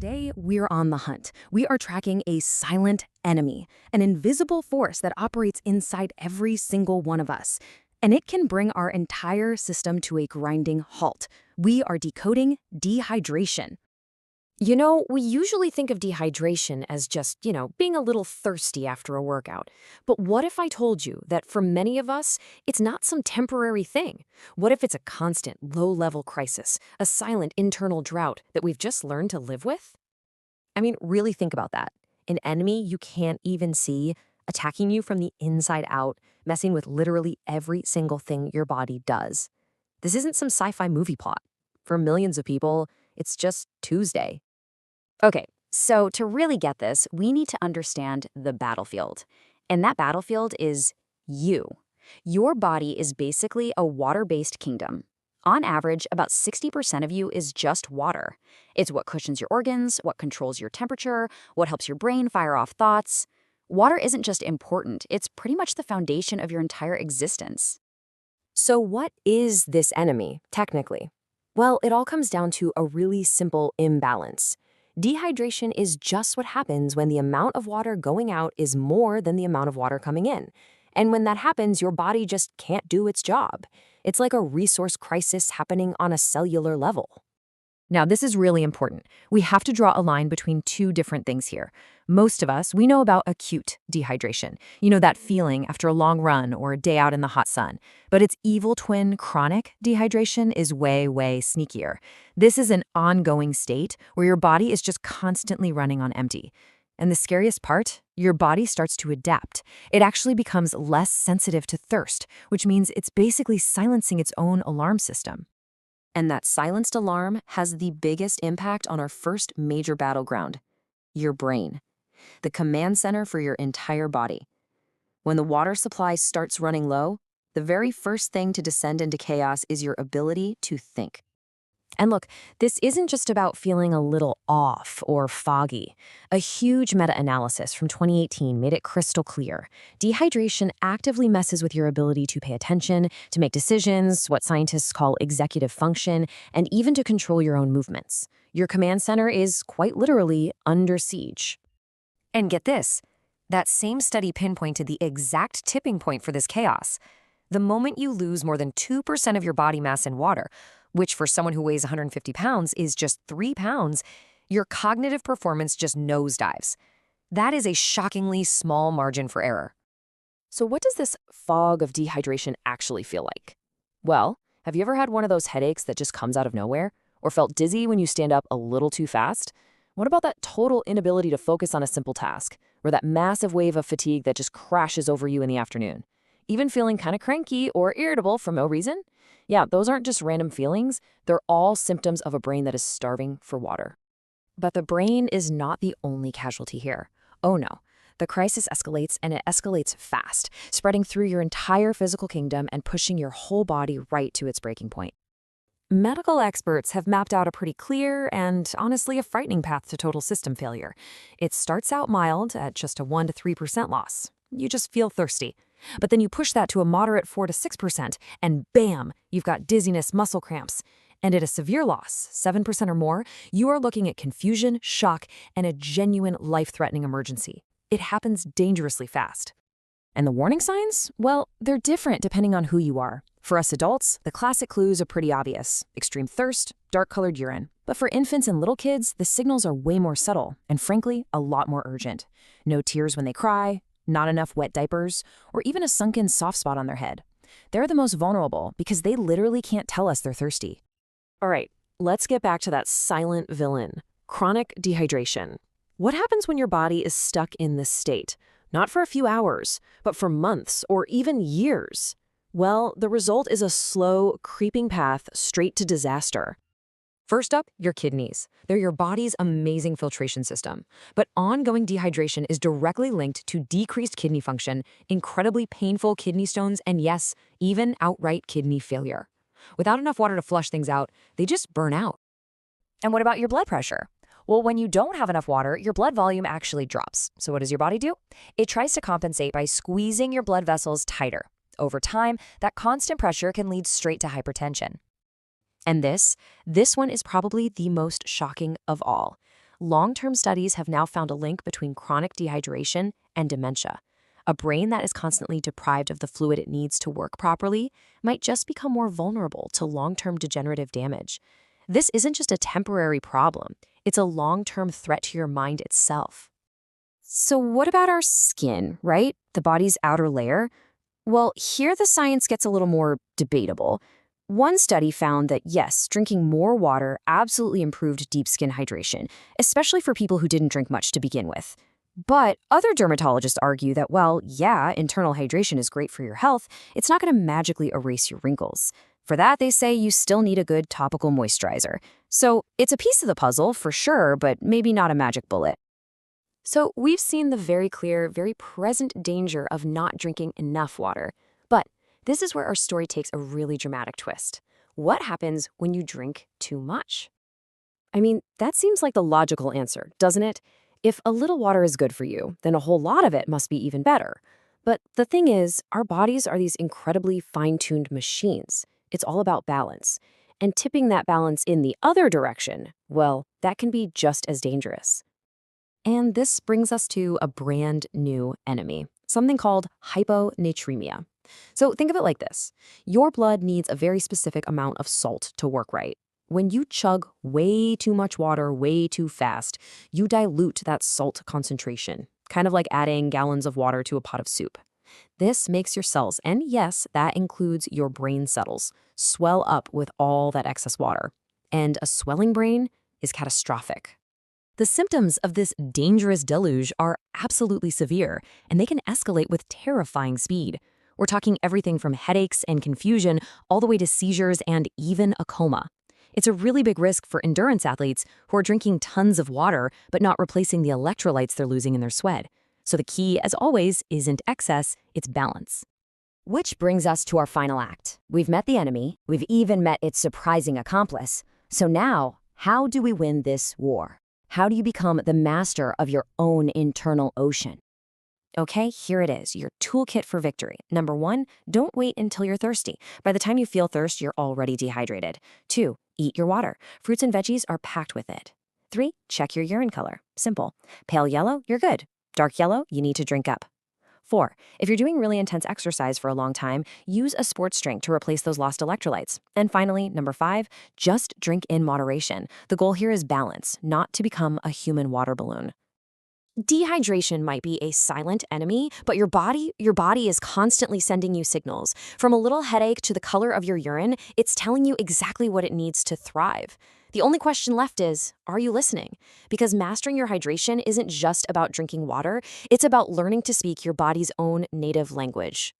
Today, we're on the hunt. We are tracking a silent enemy, an invisible force that operates inside every single one of us. And it can bring our entire system to a grinding halt. We are decoding dehydration. We usually think of dehydration as just, being a little thirsty after a workout. But what if I told you that for many of us, it's not some temporary thing? What if it's a constant, low-level crisis, a silent internal drought that we've just learned to live with? I mean, really think about that. An enemy you can't even see, attacking you from the inside out, messing with literally every single thing your body does. This isn't some sci-fi movie plot. For millions of people, it's just Tuesday. Okay, so to really get this, we need to understand the battlefield. And that battlefield is you. Your body is basically a water-based kingdom. On average, about 60% of you is just water. It's what cushions your organs, what controls your temperature, what helps your brain fire off thoughts. Water isn't just important, it's pretty much the foundation of your entire existence. So what is this enemy, technically? Well, it all comes down to a really simple imbalance. Dehydration is just what happens when the amount of water going out is more than the amount of water coming in. And when that happens, your body just can't do its job. It's like a resource crisis happening on a cellular level. Now, this is really important. We have to draw a line between two different things here. Most of us, we know about acute dehydration. You know, that feeling after a long run or a day out in the hot sun. But its evil twin, chronic dehydration, is way, way sneakier. This is an ongoing state where your body is just constantly running on empty. And the scariest part, your body starts to adapt. It actually becomes less sensitive to thirst, which means it's basically silencing its own alarm system. And that silenced alarm has the biggest impact on our first major battleground, your brain, the command center for your entire body. When the water supply starts running low, the very first thing to descend into chaos is your ability to think. And look, this isn't just about feeling a little off or foggy. A huge meta-analysis from 2018 made it crystal clear. Dehydration actively messes with your ability to pay attention, to make decisions, what scientists call executive function, and even to control your own movements. Your command center is quite literally under siege. And get this, that same study pinpointed the exact tipping point for this chaos. The moment you lose more than 2% of your body mass in water, which for someone who weighs 150 pounds is just 3 pounds, your cognitive performance just nosedives. That is a shockingly small margin for error. So what does this fog of dehydration actually feel like? Well, have you ever had one of those headaches that just comes out of nowhere? Or felt dizzy when you stand up a little too fast? What about that total inability to focus on a simple task? Or that massive wave of fatigue that just crashes over you in the afternoon? Even feeling kind of cranky or irritable for no reason? Yeah, those aren't just random feelings. They're all symptoms of a brain that is starving for water. But the brain is not the only casualty here. Oh no. The crisis escalates, and it escalates fast, spreading through your entire physical kingdom and pushing your whole body right to its breaking point. Medical experts have mapped out a pretty clear and, honestly, a frightening path to total system failure. It starts out mild at just a 1 to 3% loss. You just feel thirsty. But then you push that to a moderate 4 to 6%, and bam, you've got dizziness, muscle cramps. And at a severe loss, 7% or more, you are looking at confusion, shock, and a genuine life-threatening emergency. It happens dangerously fast. And the warning signs? Well, they're different depending on who you are. For us adults, the classic clues are pretty obvious. Extreme thirst, dark-colored urine. But for infants and little kids, the signals are way more subtle, and frankly, a lot more urgent. No tears when they cry, not enough wet diapers, or even a sunken soft spot on their head. They're the most vulnerable because they literally can't tell us they're thirsty. All right, let's get back to that silent villain, chronic dehydration. What happens when your body is stuck in this state? Not for a few hours, but for months or even years. Well, the result is a slow, creeping path straight to disaster. First up, your kidneys. They're your body's amazing filtration system. But ongoing dehydration is directly linked to decreased kidney function, incredibly painful kidney stones, and yes, even outright kidney failure. Without enough water to flush things out, they just burn out. And what about your blood pressure? Well, when you don't have enough water, your blood volume actually drops. So what does your body do? It tries to compensate by squeezing your blood vessels tighter. Over time, that constant pressure can lead straight to hypertension. And this one is probably the most shocking of all. Long-term studies have now found a link between chronic dehydration and dementia. A brain that is constantly deprived of the fluid it needs to work properly might just become more vulnerable to long-term degenerative damage. This isn't just a temporary problem, it's a long-term threat to your mind itself. So what about our skin, right? The body's outer layer? Well, here the science gets a little more debatable. One study found that yes, drinking more water absolutely improved deep skin hydration, especially for people who didn't drink much to begin with. But other dermatologists argue that, well, yeah, internal hydration is great for your health, it's not going to magically erase your wrinkles. For that, they say you still need a good topical moisturizer. So it's a piece of the puzzle, for sure, but maybe not a magic bullet. So we've seen the very clear, very present danger of not drinking enough water. But this is where our story takes a really dramatic twist. What happens when you drink too much? I mean, that seems like the logical answer, doesn't it? If a little water is good for you, then a whole lot of it must be even better. But the thing is, our bodies are these incredibly fine-tuned machines. It's all about balance. And tipping that balance in the other direction, well, that can be just as dangerous. And this brings us to a brand new enemy, something called hyponatremia. So think of it like this. Your blood needs a very specific amount of salt to work right. When you chug way too much water way too fast, you dilute that salt concentration, kind of like adding gallons of water to a pot of soup. This makes your cells, and yes, that includes your brain cells, swell up with all that excess water. And a swelling brain is catastrophic. The symptoms of this dangerous deluge are absolutely severe, and they can escalate with terrifying speed. We're talking everything from headaches and confusion all the way to seizures and even a coma. It's a really big risk for endurance athletes who are drinking tons of water but not replacing the electrolytes they're losing in their sweat. So the key, as always, isn't excess, it's balance. Which brings us to our final act. We've met the enemy, we've even met its surprising accomplice. So now, how do we win this war? How do you become the master of your own internal ocean? Okay, here it is, your toolkit for victory. Number 1, don't wait until you're thirsty. By the time you feel thirst, you're already dehydrated. 2, eat your water. Fruits and veggies are packed with it. 3, check your urine color. Simple. Pale yellow, you're good. Dark yellow, you need to drink up. 4, if you're doing really intense exercise for a long time, use a sports drink to replace those lost electrolytes. And finally, number 5, just drink in moderation. The goal here is balance, not to become a human water balloon. Dehydration might be a silent enemy, but your body is constantly sending you signals. From a little headache to the color of your urine, it's telling you exactly what it needs to thrive. The only question left is, are you listening? Because mastering your hydration isn't just about drinking water, it's about learning to speak your body's own native language.